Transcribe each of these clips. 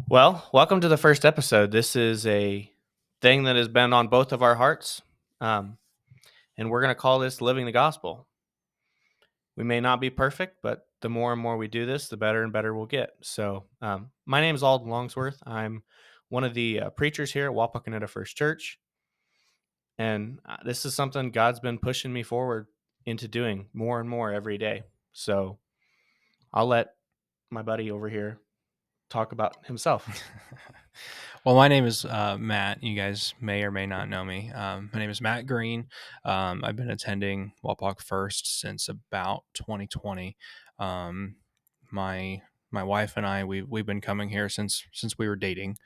Well, welcome to the first episode. This is a thing that has been on both of our hearts, um, and we're going to call this Living the Gospel. We may not be perfect, but the more and more we do this, the better and better we'll get. So, my name is Alden Longsworth. I'm one of the preachers here at Wapakoneta First Church, and this is something God's been pushing me forward into doing more and more every day. So, I'll let my buddy over here talk about himself. Well, my name is Matt. You guys may or may not know me. My name is Matt Green. I've been attending Wapak First since about 2020. Um, my my wife and I we've been coming here since we were dating,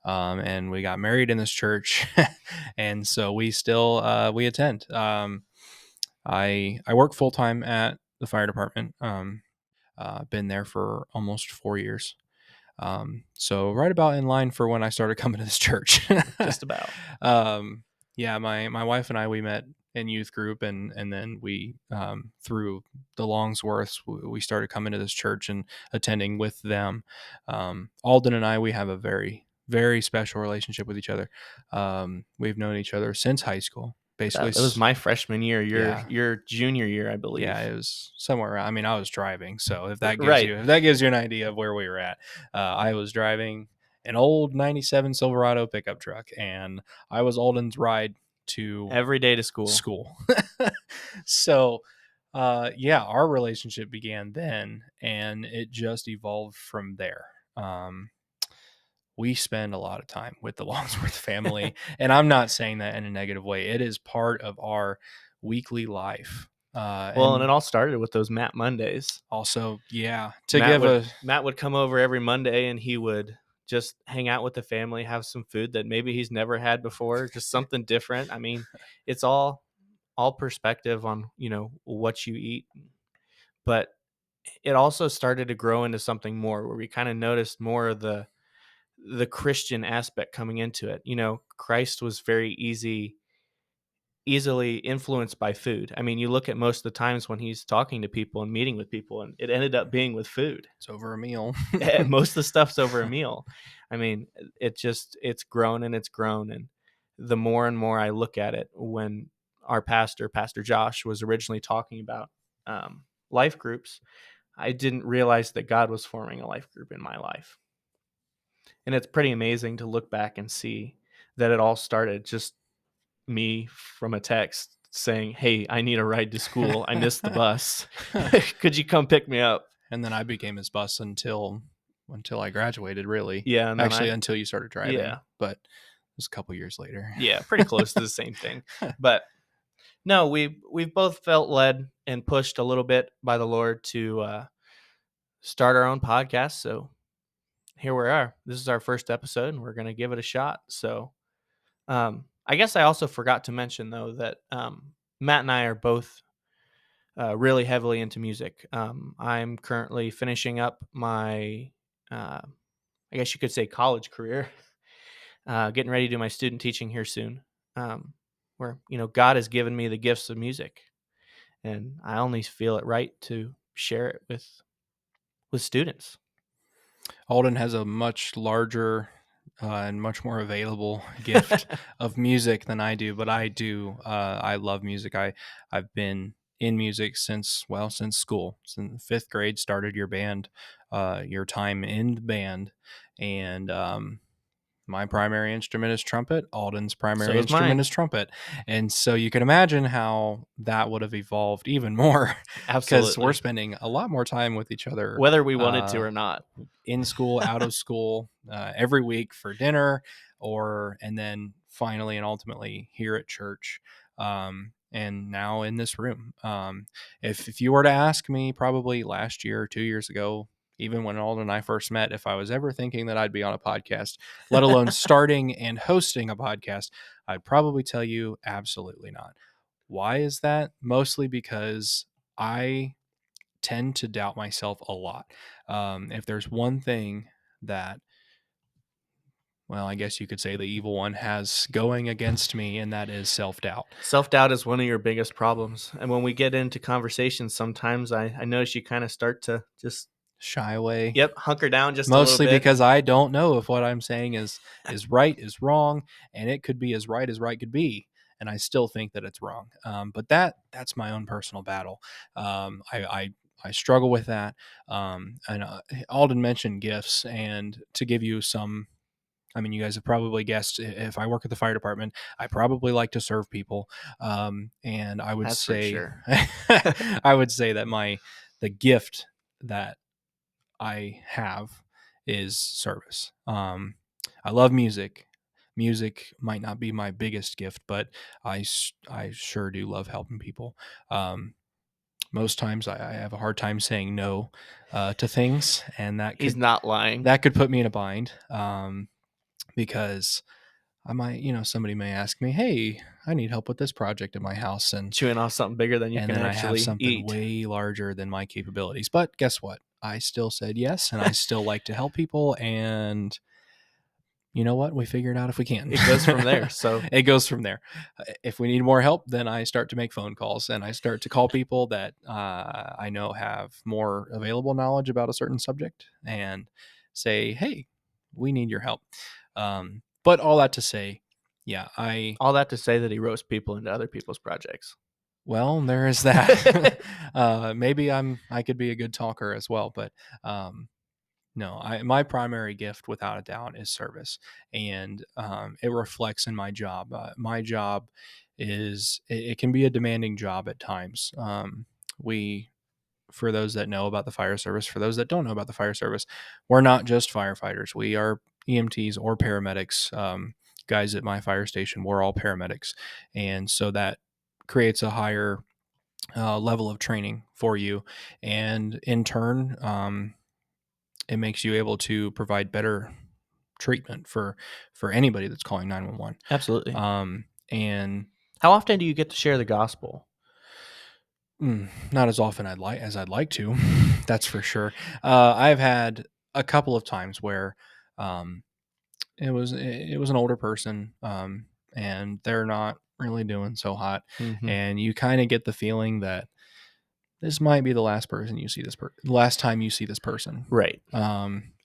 and we got married in this church, and so we still we attend. I work full time at the fire department. Been there for almost 4 years. So right about in line for when I started coming to this church. Just about. um, yeah, my wife and I, we met in youth group, and then we through the Longsworths we started coming to this church and attending with them. Alden and I, we have a very special relationship with each other. We've known each other since high school, basically. It was my freshman year, Yeah, your junior year, I yeah, believe. it was somewhere around. I mean, I was driving, so Right. if that gives you an idea of where we were at, I was driving an old '97 Silverado pickup truck, and I was Alden's ride to Every day to school. school. So, yeah, our relationship began then, and it just evolved from there. We spend a lot of time with the Longsworth family, and I'm not saying that in a negative way. It is part of our weekly life. Well, and it And all started with those Matt Mondays. also, yeah, to Matt give would a Matt would come over every Monday and he would just hang out with the family, have some food that maybe he's never had before, just something different. I mean, it's all perspective on, what you eat. But it also started to grow into something more where we kind of noticed more of the Christian aspect coming into it. Christ was very easily influenced by food. I mean, you look at most of the times when he's talking to people and meeting with people, and it ended up being with food. it's over a meal. Most of the stuff's over a meal. I mean, it's grown and it's grown, and the more and more I look at it, when our Pastor Josh, was originally talking about life groups, I didn't realize that God was forming a life group in my life, and it's pretty amazing to look back and see that it all started just me from a text saying, "Hey, I need a ride to school. I missed the bus. Could you come pick me up?" And then I became his bus until I graduated, really. Yeah, and then Actually, until you started driving, yeah, but it was a couple years later. yeah, pretty close to the same thing. But no, we've both felt led and pushed a little bit by the Lord to start our own podcast. So here we are. This is our first episode, and we're gonna give it a shot. So I guess I also forgot to mention though that Matt and I are both really heavily into music. I'm currently finishing up my, I guess you could say, college career, getting ready to do my student teaching here soon. Where God has given me the gifts of music, and I only feel it right to share it with students. Alden has a much larger and much more available gift of music than I do, but I do. I love music. I've been in music since school, since fifth grade. Started your time in the band, and my primary instrument is trumpet. Alden's So primary is instrument mine. is trumpet. And so you can imagine how that would have evolved even more because we're Absolutely. spending a lot more time with each other Whether we wanted to uh, or not. in school, out of school, every week for dinner, and then finally and ultimately here at church. And now in this room. If you were to ask me probably last year, 2 years ago, even when Alden and I first met, if I was ever thinking that I'd be on a podcast, let alone starting and hosting a podcast, I'd probably tell you absolutely not. Why is that? Mostly because I tend to doubt myself a lot. If there's one thing that, well, I guess you could say the evil one has going against me, and that is self doubt. Self-doubt is one of your biggest problems. And when we get into conversations, sometimes I notice you kind of start to just shy away. Yep, hunker down just a little Mostly bit. because I don't know if what I'm saying is right, is wrong, and it could be as right could be, and I still think that it's wrong. But that's my own personal battle. I struggle with that. And Alden mentioned gifts, and to give you some. I mean, you guys have probably guessed if I work at the fire department, I probably like to serve people. And I would That's for say, sure. I would say that the gift that I have is service. I love music. Music might not be my biggest gift, but I sure do love helping people. Um, Most times I have a hard time saying no to things, and He's not lying. that could put me in a bind because I might, somebody may ask me, "Hey, I need help with this project at my house," Chewing off something bigger than you and can then I have actually something eat. way larger than my capabilities. But guess what? I still said yes, and I still like to help people. And you know what? We figure it out if we can. It goes from there. So It goes from there. If we need more help, then I start to make phone calls and I start to call people that I know have more available knowledge about a certain subject and say, "Hey, we need your help." But all that to say, yeah, all that to say that he roasts people into other people's projects. well, there is that. Maybe I could be a good talker as well, but um, no, my primary gift, without a doubt, is service, and it reflects in my job. My job it can be a demanding job at times. We For those that know about the fire service, for those that don't know about the fire service, we're not just firefighters. We are EMTs or paramedics. Guys at my fire station, we're all paramedics, and so that creates a higher level of training for you, and in turn, it makes you able to provide better treatment for anybody that's calling 911. Absolutely. And How often do you get to share the gospel? not as often as I'd like to, that's for sure. I've had a couple of times where um, it was an older person, and they're not really doing so hot, Mm-hmm. and you kind of get the feeling that this might be the last time you see this person. Right.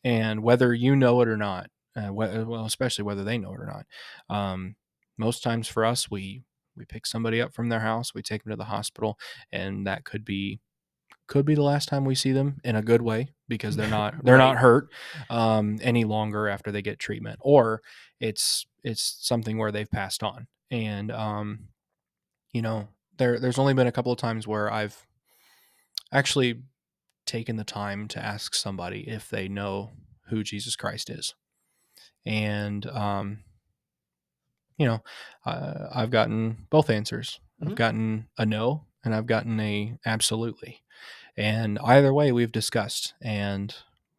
And whether you know it or not, well, especially whether they know it or not. Most times for us, we pick somebody up from their house, we take them to the hospital, and that could be the last time we see them in a good way because they're not Right. hurt any longer after they get treatment, or it's something where they've passed on. And you know, there's only been a couple of times where I've actually taken the time to ask somebody if they know who Jesus Christ is. And, I've gotten both answers. I've Mhm. gotten a no and I've gotten a absolutely. And either way we've discussed, and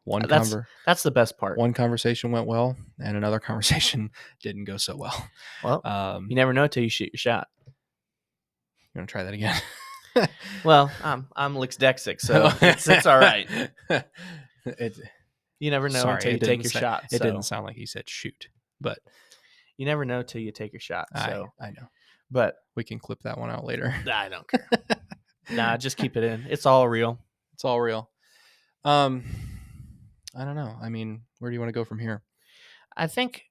one That's conver- that's the best part. one conversation went well and another conversation didn't go so well. Well, you Um, never know till you shoot your shot. you want to try that again? Well, I'm Lixdexic, so it's all right. it, You never know Sorry, until you take your shot. it didn't So sound like he said shoot, but you never know till you take your shot. So, I know. but We can clip that one out later. I don't care. Nah, just keep it in. It's all real. It's all real. Um, I don't know. I mean, where do you want to go from here? I think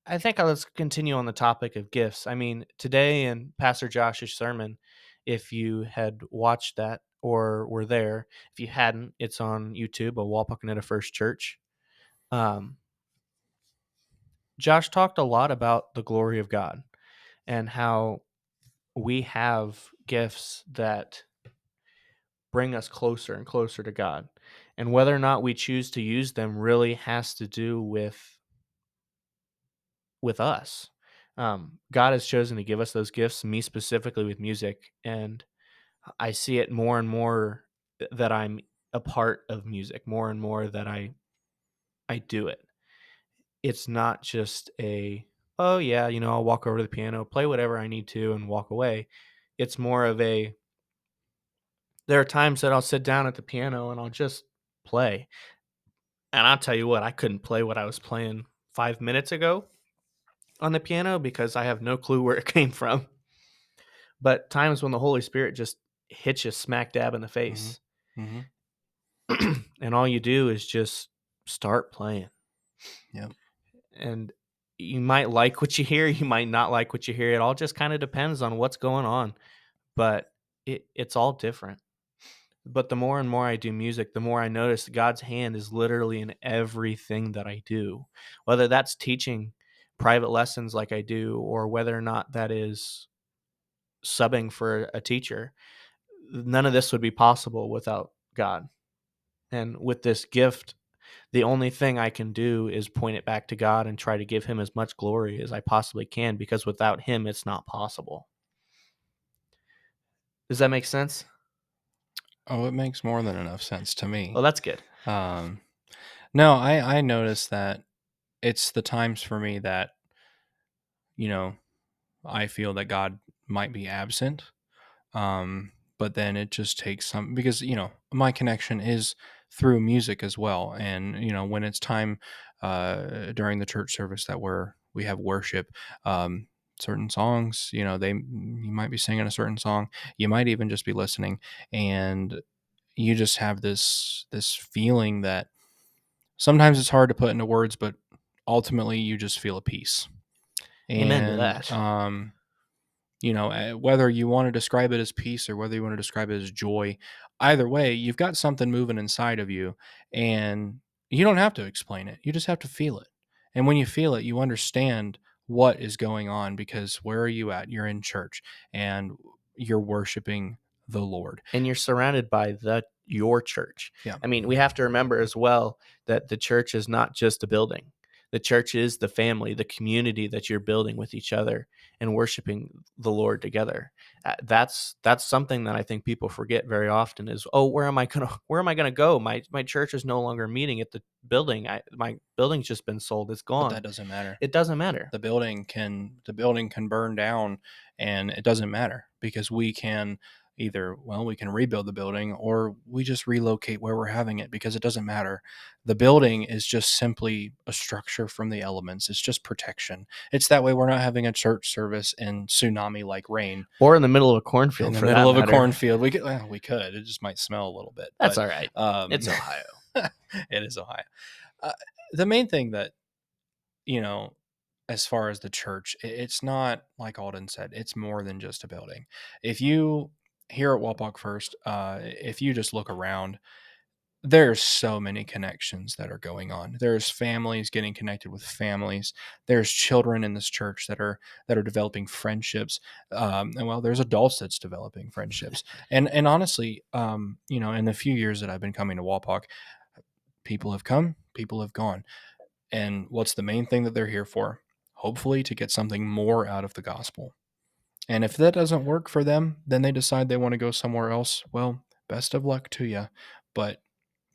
let's continue on the topic of gifts. I mean, today in Pastor Josh's sermon, if you had watched that or were there, if you hadn't, it's on YouTube, a Walpokanita First Church. Um, Josh talked a lot about the glory of God and how we have gifts that bring us closer and closer to God. And whether or not we choose to use them really has to do with us. God has chosen to give us those gifts, me specifically with music, and I see it more and more that I'm a part of music, more and more that I do it. It's not just a, oh yeah, I'll walk over to the piano, play whatever I need to and walk away. It's more of a, there are times that I'll sit down at the piano and I'll just play. And I'll tell you what, I couldn't play what I was playing 5 minutes ago on the piano because I have no clue where it came from. But times when the Holy Spirit just hits you smack dab in the Mm-hmm. face, Mm-hmm. And all you do is just start playing. Yep. And you might like what you hear, you might not like what you hear. It all just kind of depends on what's going on, but it's all different. But the more and more I do music, the more I notice God's hand is literally in everything that I do. Whether that's teaching private lessons like I do, or whether or not that is subbing for a teacher, none of this would be possible without God. And with this gift, the only thing I can do is point it back to God and try to give him as much glory as I possibly can, because without him, it's not possible. Does that make sense? Oh, it makes more than enough sense to Well, me. that's good. Um, no, I noticed that it's the times for me that, you know, I feel that God might be absent. But then it just takes some, because, my connection is through music as well. And, when it's time during the church service that we have worship, certain songs, you might be singing a certain song, you might even just be listening, and you just have this feeling that sometimes it's hard to put into words, but ultimately you just feel a peace. Amen to And that. whether you want to describe it as peace or whether you want to describe it as joy, either way, you've got something moving inside of you, and you don't have to explain it. You just have to feel it. And when you feel it, you understand what is going on, because where are you at? You're in church and you're worshiping the Lord. And you're surrounded by your church. Yeah. I mean, we have to remember as well that the church is not just a building. The church is the family, the community that you're building with each other and worshiping the Lord together. That's something that I think people forget very often is, oh, where am I gonna go? My church is no longer meeting at the building. My building's just been sold. It's But gone. that doesn't matter. It doesn't matter. The building can burn down, and it doesn't matter, because we can either, well, we can rebuild the building, or we just relocate where we're having it, because it doesn't matter. The building is just simply a structure from the elements. It's just protection. It's that way we're not having a church service in tsunami like rain Or in the middle of a in cornfield the for middle that of a matter. cornfield. We could, it just might smell a little bit, That's but all right. um It's Ohio. it is Ohio. uh, the main thing that, you know, as far as the church, it's not like Alden said, it's more than just a building. If you, here at Walpock First, if you just look around, there's so many connections that are going on. There's families getting connected with families. There's children in this church that are developing friendships. And well, there's adults that's developing friendships. And honestly, in the few years that I've been coming to Walpock, people have come, people have gone. And what's the main thing that they're here for? Hopefully to get something more out of the gospel. And if that doesn't work for them, then they decide they want to go somewhere else. Well, best of luck to you. But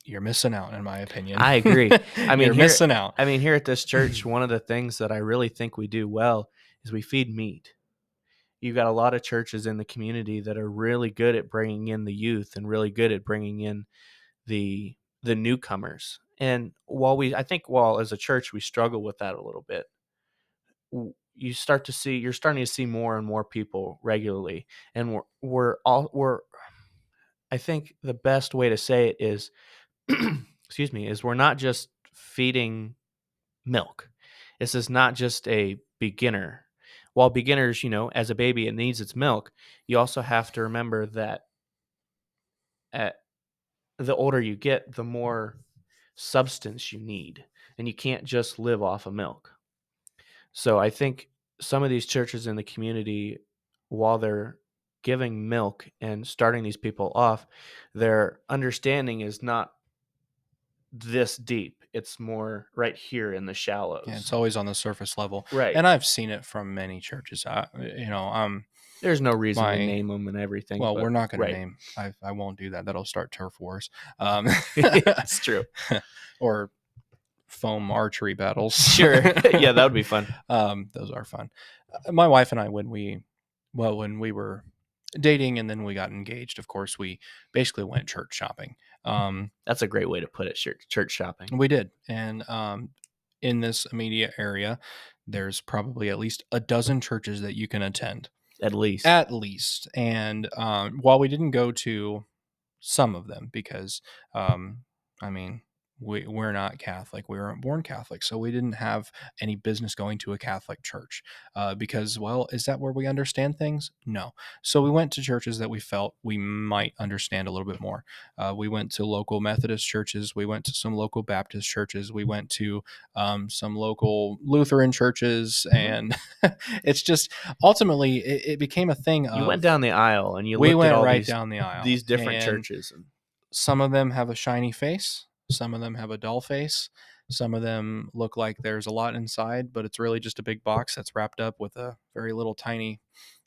you're missing out, in my opinion. I agree. I mean, You're here missing out. I mean, here at this church, one of the things that I really think we do well is we feed meat. You've got a lot of churches in the community that are really good at bringing in the youth and really good at bringing in the newcomers. And I think while as a church we struggle with that a little bit, you're starting to see more and more people regularly, and we're I think the best way to say it is excuse me, is we're not just feeding milk. This is not just a beginner. While beginners, as a baby, it needs its milk, you also have to remember that at the older you get, the more substance you need, and you can't just live off of milk. So I think some of these churches in the community, while they're giving milk and starting these people off, their understanding is not this deep. It's more right here in the Yeah, it's shallows. always on the surface level. Right. And I've seen it from many churches. There's no reason to My, name them and everything, well, we're but not going to right. name, I won't do that. That'll start turf wars. Um, It's true. or foam archery battles. Sure. Yeah, that would be fun. Those are fun. My wife and I, when we were dating and then we got engaged, of course, we basically went church shopping. That's a great way to put it. Church shopping. We did, and in this immediate area, there's probably at least a dozen churches that you can attend, At least. at least. And while we didn't go to some of them, because um, I mean, we're not Catholic. We weren't born Catholic, so we didn't have any business going to a Catholic church. Because, well, is that where we understand things? No. So we went to churches that we felt we might understand a little bit more. We went to local Methodist churches. We went to some local Baptist churches. We went to some local Lutheran churches, Mhm. and it's just ultimately it became a thing You went of, down the aisle and you we looked at went all right down the aisle, these different and churches, and some of them have a shiny face, some of them have a dull face, some of them look like there's a lot inside, but it's really just a big box that's wrapped up with a very little tiny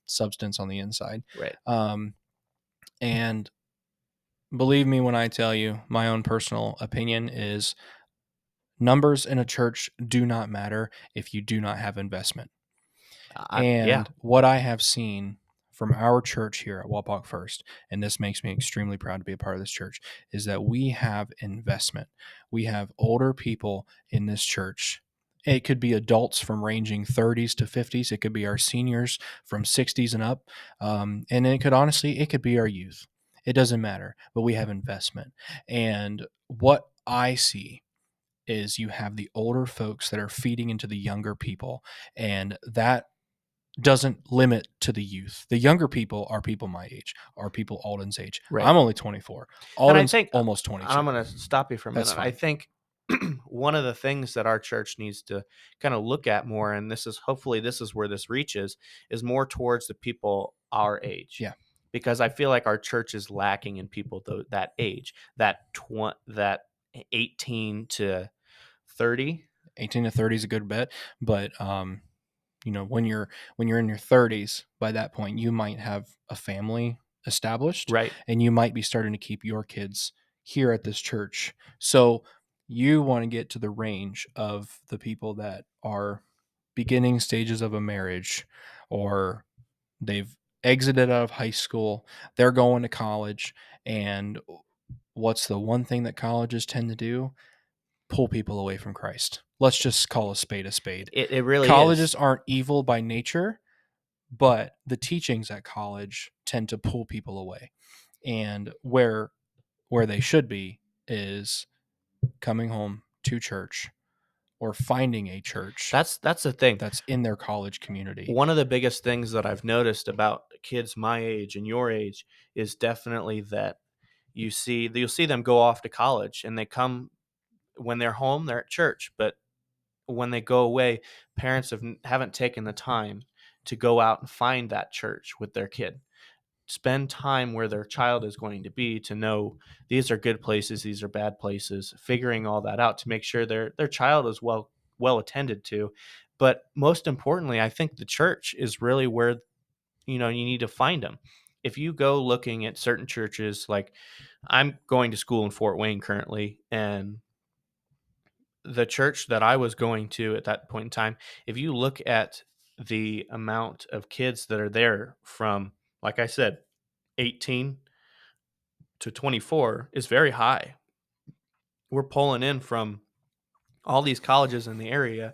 substance on the inside. right. Um, and believe me when I tell you, my own personal opinion is numbers in a church do not matter if you do not have investment. Yeah, And what I have seen from our church here at Walpock First, and this makes me extremely proud to be a part of this church, is that we have investment. We have older people in this church. It could be adults from ranging 30s to 50s. It could be our seniors from 60s and up. And it could honestly, it could be our youth. It doesn't matter, but we have investment. And what I see is you have the older folks that are feeding into the younger people, and that doesn't limit to the youth. The younger people are people my age, are people Alden's age. right. I'm only 24. And I Alden's think almost I'm 22. going to stop you for a That's minute. I fine. think one of the things that our church needs to kind of look at more, and this is hopefully this is where this reaches, is more towards the people our age, Yeah. because I feel like our church is lacking in people that age, that 18 to 30. 18 to 30 is a good bet, but when you're in your 30s, by that point you might have a family established, Right. and you might be starting to keep your kids here at this church. So you want to get to the range of the people that are beginning stages of a marriage, or they've exited out of high school, they're going to college, and what's the one thing that colleges tend to do? Pull people away from Christ. Let's just call a spade a spade. It really is. Colleges aren't evil by nature, but the teachings at college tend to pull people away. And where they should be is coming home to church, or finding a church That's the thing. that's in their college community. One of the biggest things that I've noticed about kids my age and your age is definitely that you'll see them go off to college, and they come when they're home, they're at church, but when they go away, parents haven't taken the time to go out and find that church with their kid. Spend time where their child is going to be, to know these are good places, these are bad places, figuring all that out to make sure their child is well attended to. But most importantly, I think the church is really where you need to find them. If you go looking at certain churches, like I'm going to school in Fort Wayne currently, and the church that I was going to at that point in time, if you look at the amount of kids that are there from, like I said, 18 to 24, is very high. We're pulling in from all these colleges in the area,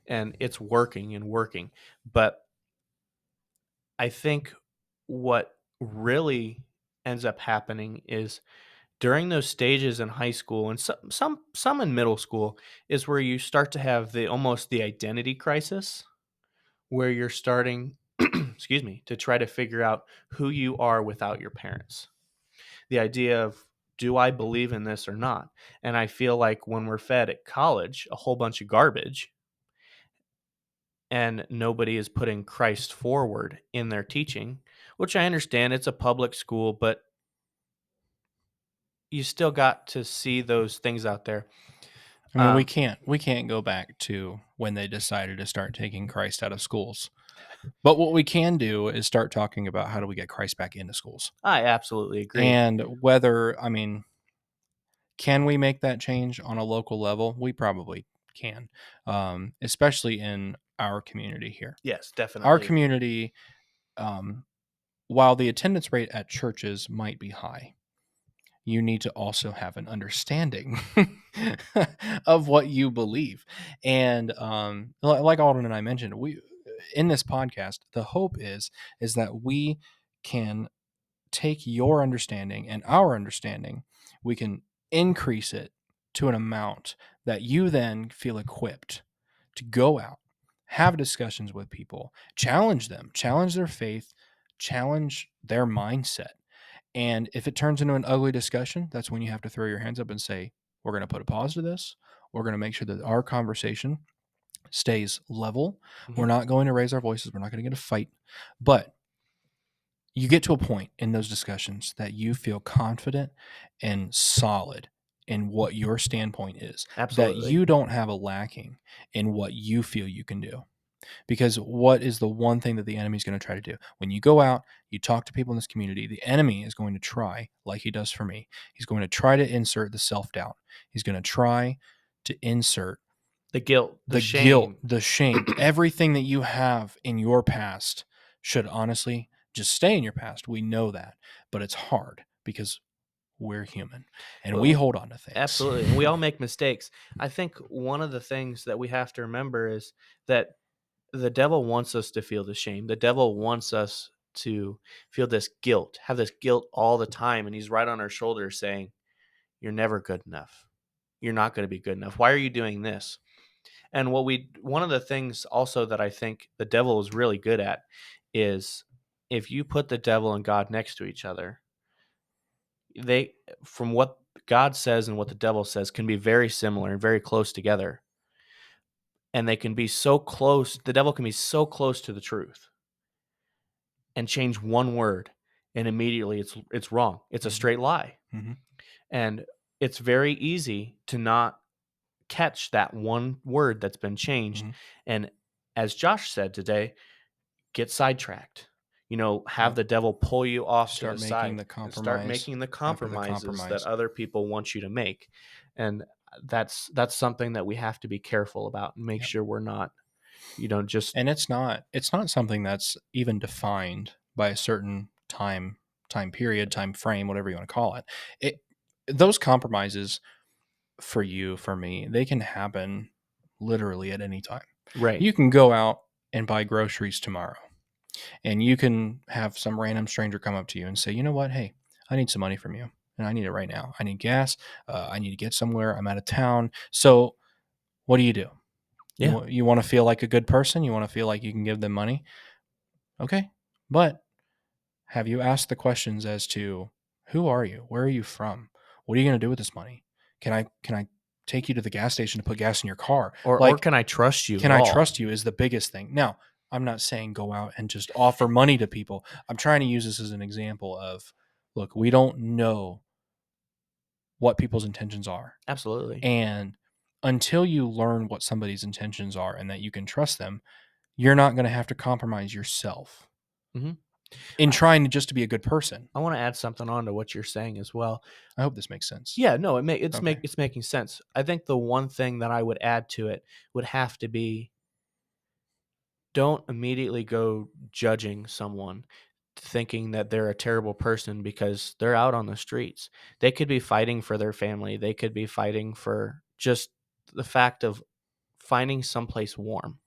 and it's working and working. But I think what really ends up happening is during those stages in high school, and some in middle school, is where you start to have the almost the identity crisis, where you're starting excuse me, to try to figure out who you are without your parents. The idea of, do I believe in this or not? And I feel like when we're fed at college a whole bunch of garbage, and nobody is putting Christ forward in their teaching, which I understand it's a public school, but you still got to see those things out there. I mean, we Um, can't go back to when they decided to start taking Christ out of schools. But what we can do is start talking about how do we get Christ back into schools. I absolutely agree. And whether, I mean, can we make that change on a local level? We probably can, especially in our community here. Yes, Our definitely. community, um, while the attendance rate at churches might be high, you need to also have an understanding of what you believe. And like Alden and I mentioned, we in this podcast, the hope is that we can take your understanding and our understanding, we can increase it to an amount that you then feel equipped to go out, have discussions with people, challenge them, challenge their faith, challenge their mindset. And if it turns into an ugly discussion, that's when you have to throw your hands up and say, we're going to put a pause to this. We're going to make sure that our conversation stays level. We're Mhm. not going to raise our voices. We're not going to get a fight. But you get to a point in those discussions that you feel confident and solid in what your standpoint is, that Absolutely. you don't have a lacking in what you feel you can do. Because what is the one thing that the enemy is going to try to do? When you go out, you talk to people in this community, the enemy is going to try, like he does for me, he's going to try to insert the self doubt. He's going to try to insert The guilt, the the guilt, shame. the shame, everything that you have in your past should honestly just stay in your past. We know that, but it's hard because we're human and we Well, hold on to things. absolutely. And we all make mistakes. I think one of the things that we have to remember is that the devil wants us to feel the shame. The devil wants us to feel this guilt, have this guilt all the time. And he's right on our shoulder saying, you're never good enough. You're not going to be good enough. Why are you doing this? And one of the things also that I think the devil is really good at is if you put the devil and God next to each other, they, from what God says and what the devil says, can be very similar and very close together. And they can be so close, the devil can be so close to the truth and change one word and immediately it's wrong. It's a Mhm, straight lie. mhm, And it's very easy to not catch that one word that's been changed. mhm. And as Josh said today, get sidetracked. Have Yep. the devil pull you off to the Start making side the and start compromise making the after the compromises that compromise. other people want you to make. And that's something that we have to be careful about and make Yep. sure we're not, just And it's not something that's even defined by a certain time period, time frame, whatever you want to call it. It those compromises for you, for me, they can happen literally at any time. right. You can go out and buy groceries tomorrow, and you can have some random stranger come up to you and say, "You know what? Hey, I need some money from you, and I need it right now. I need gas. I need to get somewhere. I'm out of town." So, what do? Yeah. You want to feel like a good person? You want to feel like you can give them money? Okay, but have you asked the questions as to who are you? Where are you from? What are you going to do with this money? Can I take you to the gas station to put gas in your car? Or Like, can I trust you can at I all? trust you is the biggest thing. Now, I'm not saying go out and just offer money to people. I'm trying to use this as an example of, look, we don't know what people's intentions are. Absolutely. And until you learn what somebody's intentions are and that you can trust them, you're not going to have to compromise yourself Hmm. in I, trying to just to be a good person. I want to add something on to what you're saying as well. I hope this makes sense. Yeah, no, Okay. it's making sense. I think the one thing that I would add to it would have to be, don't immediately go judging someone, thinking that they're a terrible person because they're out on the streets. They could be fighting for their family. They could be fighting for just the fact of finding someplace warm.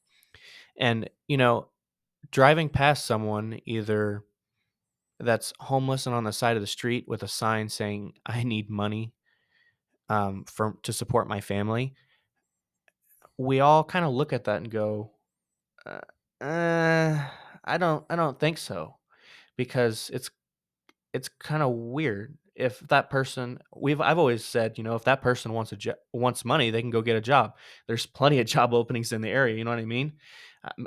And, driving past someone either that's homeless and on the side of the street with a sign saying, I need money to support my family, we all kind of look at that and go, uh, I don't think so, because it's kind of weird. If that person, I've always said, if that person wants money, they can go get a job. There's plenty of job openings in the area. You know what I mean?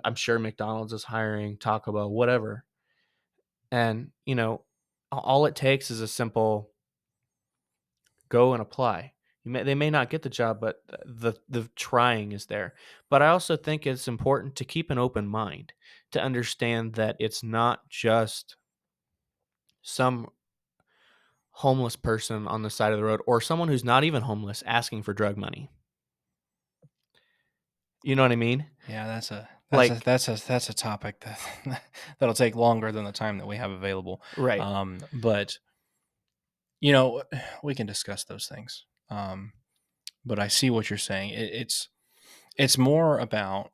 I'm sure McDonald's is hiring, Taco Bell, whatever. And all it takes is a simple go and apply. They may not get the job, but the trying is there. But I also think it's important to keep an open mind, to understand that it's not just some homeless person on the side of the road or someone who's not even homeless asking for drug money. You know what I mean? Yeah, Like, that's a topic that that'll take longer than the time that we have available. right. But you know, we can discuss those things. But I see what you're saying. It's more about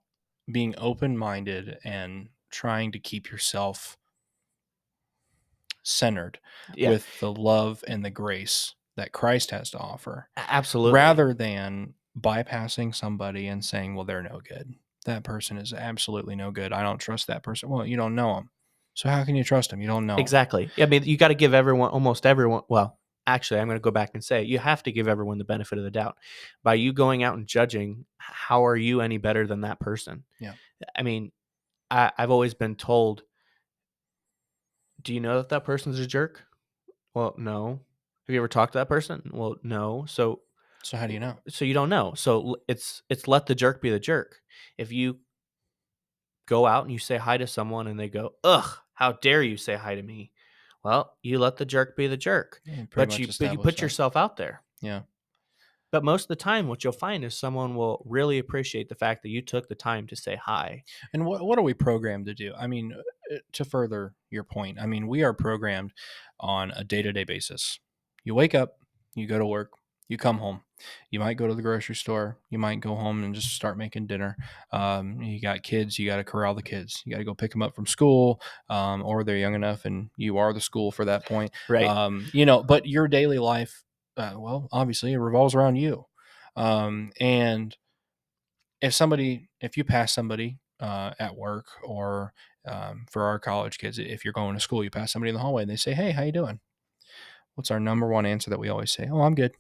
being open minded and trying to keep yourself centered Yeah, with the love and the grace that Christ has to offer, absolutely. rather than bypassing somebody and saying, well, they're no good. That person is absolutely no good. I don't trust that person. Well, you don't know them. So how can you trust them? You don't know them. Exactly. Yeah, I mean, you got to give everyone, almost everyone. Well, actually, I'm going to go back and say you have to give everyone the benefit of the doubt. By you going out and judging, how are you any better than that person? Yeah. I mean, I've always been told, do you know that that person's a jerk? Well, no. Have you ever talked to that person? Well, no. So how do you know? So you don't know. So it's let the jerk be the jerk. If you go out and you say hi to someone and they go, "Ugh, how dare you say hi to me?" Well, you let the jerk be the jerk, You pretty but much you established put that. yourself out there. Yeah. But most of the time, what you'll find is someone will really appreciate the fact that you took the time to say hi. And what are we programmed to do? I mean, to further your point, I mean, we are programmed on a day to day basis. You wake up, you go to work, you come home. You might go to the grocery store. You might go home and just start making dinner. You got kids, you got to corral the kids. You got to go pick them up from school, or they're young enough and you are the school for that point. Right. But your daily life, well, obviously, it revolves around you. And if you pass somebody at work, or for our college kids, if you're going to school, you pass somebody in the hallway and they say, hey, how you doing? What's our number one answer that we always say? Oh, I'm good.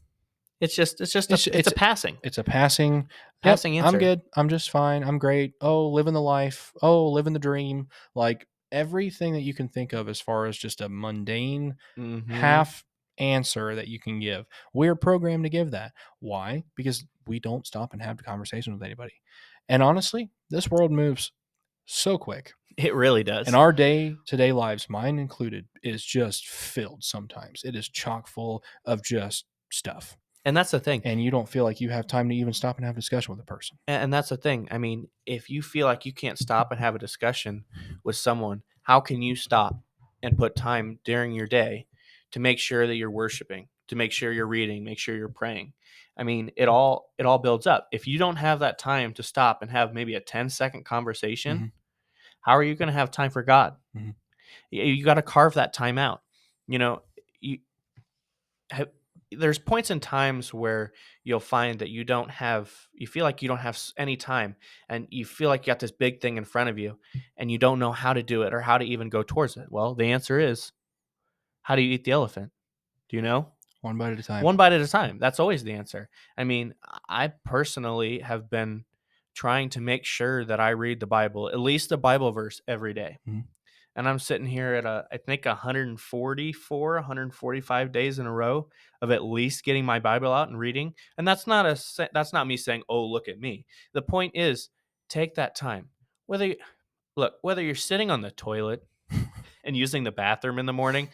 It's just it's it's a it's passing it's a passing. Yep, passing I'm answer. good, I'm just fine, I'm great. Oh, living the life. Oh, living the dream. Like everything that you can think of as far as just a mundane Mhm. half answer that you can give, we're programmed to give that. Why? Because we don't stop and have a conversation with anybody. And honestly, this world moves so quick. It really And does. our day to day lives, mine included, is just filled sometimes. It is chock full of just stuff. And that's the thing. And you don't feel like you have time to even stop and have a discussion with a person. And that's the thing. I mean, if you feel like you can't stop and have a discussion with someone, how can you stop and put time during your day to make sure that you're worshiping, to make sure you're reading, make sure you're praying? I mean, it all builds up. If you don't have that time to stop and have maybe a 10-second conversation, Mm-hmm. how are you going to have time for God? Mm-hmm. You got to carve that time out. You know, you have, there's points in times where you'll find that you feel like you don't have any time, and you feel like you got this big thing in front of you and you don't know how to do it or how to even go towards it. Well, the answer is, how do you eat the elephant? Do you know? One bite at a time. One bite at a time. That's always the answer. I mean, I personally have been trying to make sure that I read the Bible, at least a Bible verse every day. Mm-hmm. And I'm sitting here at I think 144, 145 days in a row of at least getting my Bible out and reading. And that's not me saying, "Oh, look at me." The point is, take that time. Whether you're sitting on the toilet and using the bathroom in the morning,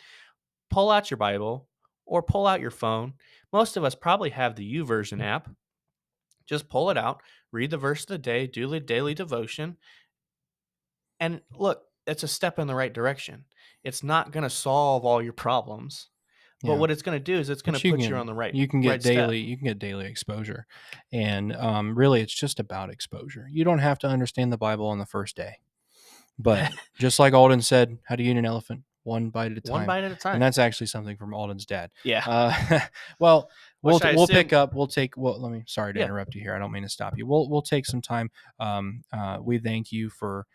pull out your Bible or pull out your phone. Most of us probably have the YouVersion app. Just pull it out, read the verse of the day, do the daily devotion, and look, it's a step in the right direction. It's not going to solve all your problems, but Yeah. what it's going to do is it's going to But you put you on can the right you can get right step. daily exposure. And really it's just about exposure. You don't have to understand the Bible on the first day. But just like Alden said, how do you eat an elephant? One bite at a One time. bite at a And time. that's actually something from Alden's dad. Yeah, Well, which I we'll assume. pick up. We'll take. Well, let me. Sorry to Yeah, interrupt you here. I don't mean to stop you. We'll take some time. We thank you for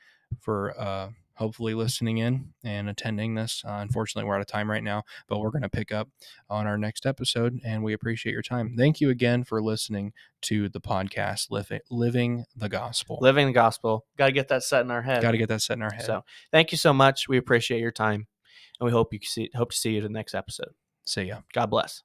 hopefully listening in and attending this. Unfortunately, we're out of time right now, but we're going to pick up on our next episode, and we appreciate your time. Thank you again for listening to the podcast, Living the Gospel. living the gospel. Got to get that set in our head. Got to get that set in our head. So, thank you so much. We appreciate your time, and we hope to see you in the next episode. See ya. God bless.